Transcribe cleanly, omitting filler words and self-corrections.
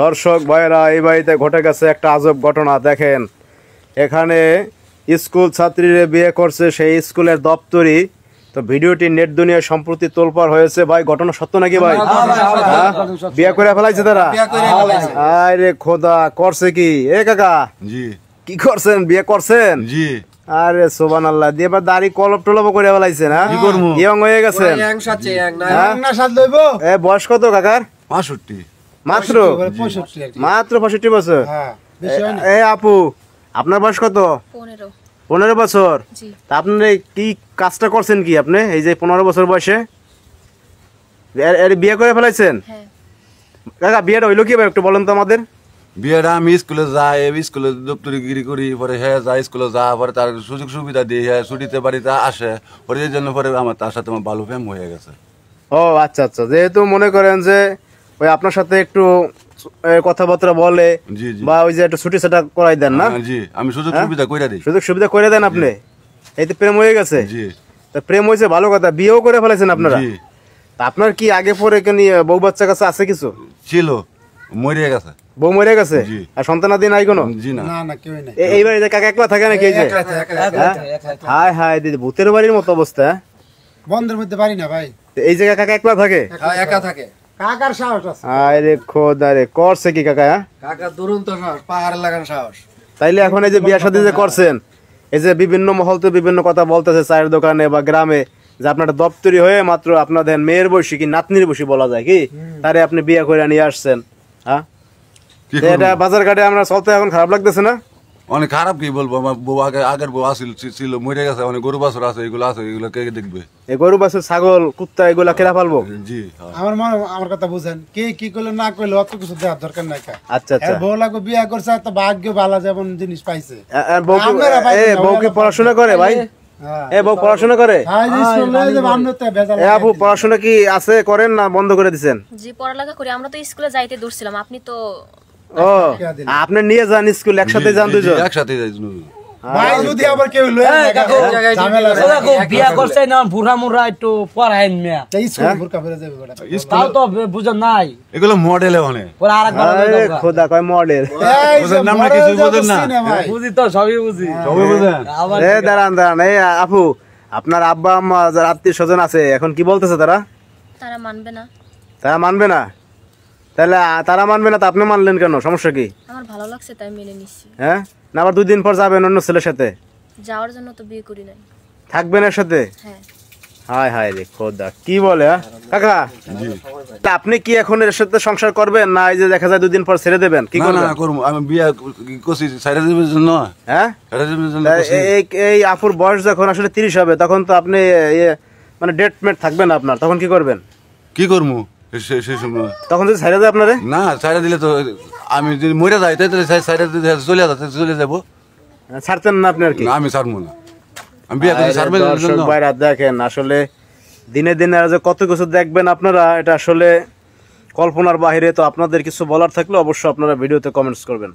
দর্শক ভাইরা, এই বাড়িতে ঘটে গেছে একটা আজব ঘটনা। দেখেন, এখানে স্কুল ছাত্রীরা বিয়ে করছে, সেই স্কুলের দপ্তরি। তো ভিডিওটি নেট দুনিয়ায় সম্প্রতি তোলপাড় হয়েছে। ভাই, ঘটনা সত্য নাকি ভাই? বিয়ে করে ফেলাইছে তারা? আরে খোদা, করছে কি? এ কাকা, জি কি করছেন? বিয়ে করছেন? জি। আরে সুবহানাল্লাহ, দিয়ে এবার দাড়ি কলপ টলপ করে ফেলাইছেন? কি করবো? ইয়ং হয়ে গেছেন। এ বয়স কত কাকার? 65। মাত্র 65 বছর? এ আপু, আপনার বয়স কত? 15 বছর? তা আপনি কি কাজটা করছেন কি আপনি এই যে 15 বছর বয়সে এর বিয়ে করে ফেলাইছেন? কাকা, বিয়েটা হইলো কি ভাই, একটু বলেন তো আমাদের। বিয়েটা আমি স্কুলে যাই, স্কুলে দপ্তরি গিরি করি, পরে হ্যাঁ যায় স্কুলে যা, পরে তার সুযোগ সুবিধা দিই, হ্যাঁ ছুটিতে বাড়িতে আসে, পরে এই জন্য পরে আমার তার সাথে আমার ভালো প্রেম হয়ে গেছে। ও আচ্ছা আচ্ছা, যেহেতু মনে করেন যে ওই আপনার সাথে একটু কথাবার্তা বলে বা ওই যে একটু ছুটি সেটা করাই দেন না? জি, আমি সুযোগ সুবিধা কইরা দিই। সুযোগ সুবিধা করে দেন আপনি, এই তো প্রেম হয়ে গেছে। জি, তা প্রেম হয়েছে ভালো কথা, বিয়েও করে ফেলেছেন আপনারা? জি। তা আপনার কি আগে পরে বউ বাচ্চা কাছে আছে কিছু? ছিল, মরে গেছে। বউ মরে গেছে? আর সন্তানাদি নাই কোনো? জি না। এই বাড়িতে কাকা একলা থাকে নাকি? এই যে হায় হায় দিদি, ভূতের বাড়ির মতো অবস্থা। বন্ধের মধ্যে পারি না ভাই। এই জায়গায় কাকা একলা থাকে? একা থাকে। কাকার সাহস আছে। আরে খোদা রে, করছে কি কাকা? কাকা দুরন্ত সাহস, পাহাড়ে লাগান সাহস। তাইলে এখন এই যে বিয়ে শাদী যে করছেন, এই যে বিভিন্ন মহল তো বিভিন্ন কথা বলতেছে চায়ের দোকানে বা গ্রামে, যে আপনার দপ্তরি হয়ে মাত্র আপনাদের মেয়ের বয়সী কি নাতনির বয়সী বলা যায় কি, তারে আপনি বিয়ে করে নিয়ে আসছেন। হ্যাঁ, এটা বাজার ঘাটে আমরা চলতে এখন খারাপ লাগতেছে না? অনেক খারাপ, কি বলবো, আমার বউ আগের বউ ছিল, মরে গেছে, অনেক গরু বাছুর আছে, এগুলো কে দেখবে? এই গরু বাছুর ছাগল কুত্তা এগুলা কেরা পালবো? জি। আমার কথা বুঝেন, কে কি করলো না করলো অত কিছু দেওয়ার দরকার নাই। আচ্ছা আচ্ছা, বউ লাগো বিয়ে করছে, তো ভাগ্য ভালো যেমন জিনিস পাইছে। বউ কি পড়াশোনা করে ভাই? বউ পড়াশোনা করে? আপু, পড়াশোনা কি আছে, করেন না বন্ধ করে দিচ্ছেন? জি, পড়ালেখা করি। আমরা তো স্কুলে যাইতে দূরছিলাম, আপনি তো ও আপনি নিয়ে যান স্কুল, একসাথে যান দুজন? একসাথে যাই। ভাই যদি আবার কেউ বিয়া করছে না বুড়া মুড়া একটু পড়াইন মিয়া, স্কুল বুরকা পরে যাবে বেটা, তাও তো বুঝেন নাই এগুলো মডেলে অনেক। পরে আরেকবার খোদা কয় মডেল, বুঝেন না, কিছু বুঝেন না? বুঝি তো, সবই বুঝি। সবই বুঝেন? দাঁড়ান দাঁড়ান, এই আপু, আপনার আব্বা আম্মা যারা আত্মীয় স্বজন আছে এখন কি বলতেছে তারা? তারা মানবে না। তারা মানবে না? তাহলে তারা মানবে না, তা আপনি মানলেন কেন? সমস্যা কি? আমার ভালো লাগছে তাই মেনে নিছি। হ্যাঁ, না আবার 2 দিন পর যাবেন অন্য ছেলের সাথে? যাওয়ার জন্য তো বিয়ে করি নাই। থাকবেন এর সাথে? হ্যাঁ। হায় হায় রে খোদা, কি বলে কাকা? তা আপনি কি এখন এর সাথে সংসার করবেন, না এই যে দেখা যায় 2 দিন পর ছেড়ে দেবেন? কি করবেন? না করব, আমি বিয়ে করছি সাইরা দেবের জন্য। হ্যাঁ, এই আপুর বয়স যখন আসলে 30 হবে, তখন তো আপনি মানে ডেট মেট থাকবে না আপনার, তখন কি করবেন? কি করবো সেই সময়? তখন যদি ছাইরা দেয় আপনারে? না, ছাইরা দিলে তো আমি যদি মরে যাই, তাহলে ছাইরা দিলে চলে যাবো। ছাড়তেন না আপনি আর কি? আমি ছাড়বো না, আমি বিয়ে করে ছাড়বো না। দর্শক ভাইরা দেখেন, আসলে দিনে দিনে আর যে কত কিছু দেখবেন আপনারা, এটা আসলে কল্পনার বাহিরে। তো আপনাদের কিছু বলার থাকলে অবশ্যই আপনারা ভিডিওতে কমেন্টস করবেন।